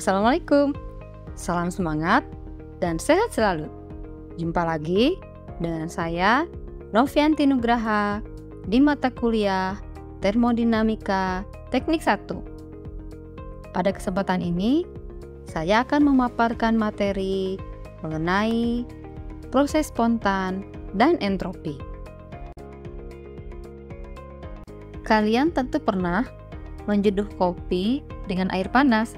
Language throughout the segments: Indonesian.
Assalamualaikum, salam semangat dan sehat selalu. Jumpa lagi dengan saya, Novianti Nugraha, di mata kuliah Termodinamika Teknik 1. Pada kesempatan ini, saya akan memaparkan materi mengenai proses spontan dan entropi. Kalian tentu pernah menyeduh kopi dengan air panas.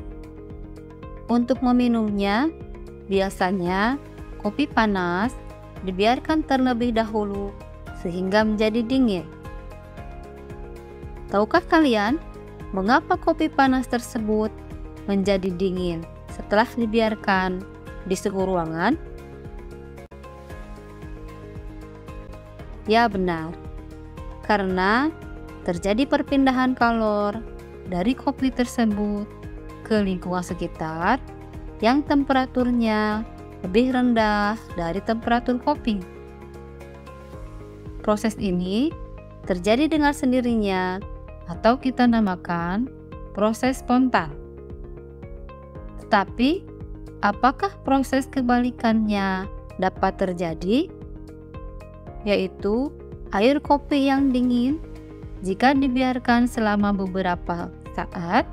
Untuk meminumnya, biasanya kopi panas dibiarkan terlebih dahulu sehingga menjadi dingin. Tahukah kalian mengapa kopi panas tersebut menjadi dingin setelah dibiarkan di suhu ruangan? Ya benar, karena terjadi perpindahan kalor dari kopi tersebut ke lingkungan sekitar yang temperaturnya lebih rendah dari temperatur kopi. Proses ini terjadi dengan sendirinya atau kita namakan proses spontan. Tetapi, apakah proses kebalikannya dapat terjadi? Yaitu air kopi yang dingin jika dibiarkan selama beberapa saat,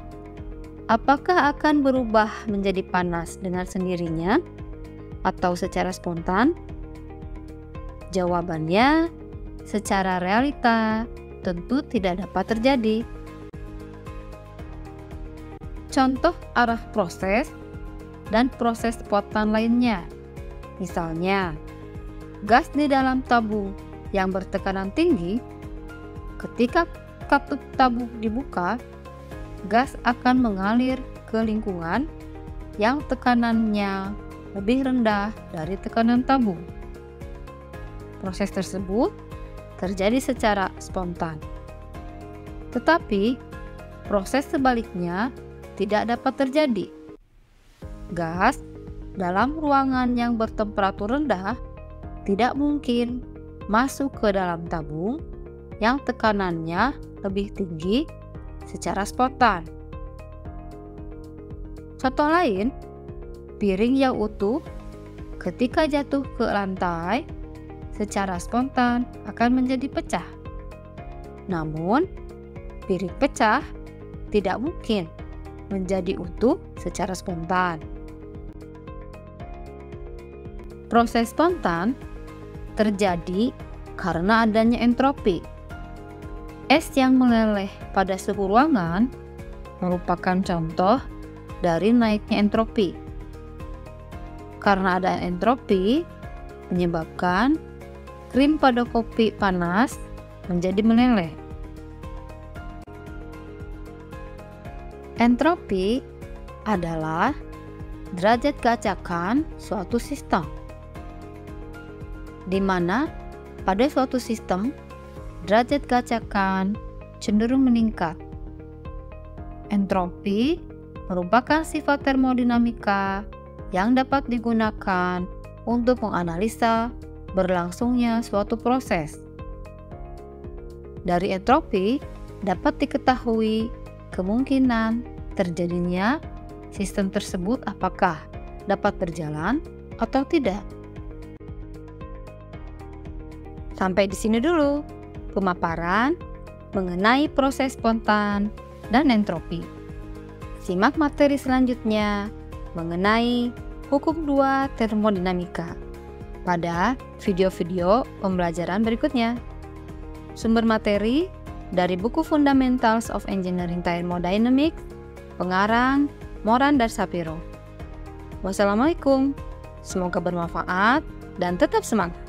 apakah akan berubah menjadi panas dengan sendirinya atau secara spontan? Jawabannya, secara realita tentu tidak dapat terjadi. Contoh arah proses dan proses spontan lainnya. Misalnya, gas di dalam tabung yang bertekanan tinggi, ketika katup tabung dibuka, gas akan mengalir ke lingkungan yang tekanannya lebih rendah dari tekanan tabung. Proses tersebut terjadi secara spontan. Tetapi, proses sebaliknya tidak dapat terjadi. Gas dalam ruangan yang bertemperatur rendah tidak mungkin masuk ke dalam tabung yang tekanannya lebih tinggi secara spontan. Contoh lain, piring yang utuh ketika jatuh ke lantai secara spontan akan menjadi pecah. Namun, piring pecah tidak mungkin menjadi utuh secara spontan. Proses spontan terjadi karena adanya entropi. Es yang meleleh pada suhu ruangan merupakan contoh dari naiknya entropi. Karena ada entropi, menyebabkan krim pada kopi panas menjadi meleleh. Entropi adalah derajat keacakan suatu sistem, di mana pada suatu sistem derajat keacakan cenderung meningkat. Entropi merupakan sifat termodinamika yang dapat digunakan untuk menganalisa berlangsungnya suatu proses. Dari entropi dapat diketahui kemungkinan terjadinya sistem tersebut apakah dapat berjalan atau tidak. Sampai di sini dulu pemaparan mengenai proses spontan dan entropi. Simak materi selanjutnya mengenai hukum 2 termodinamika pada video-video pembelajaran berikutnya. Sumber materi dari buku Fundamentals of Engineering Thermodynamics, pengarang Moran dan Shapiro. Wassalamualaikum, semoga bermanfaat dan tetap semangat.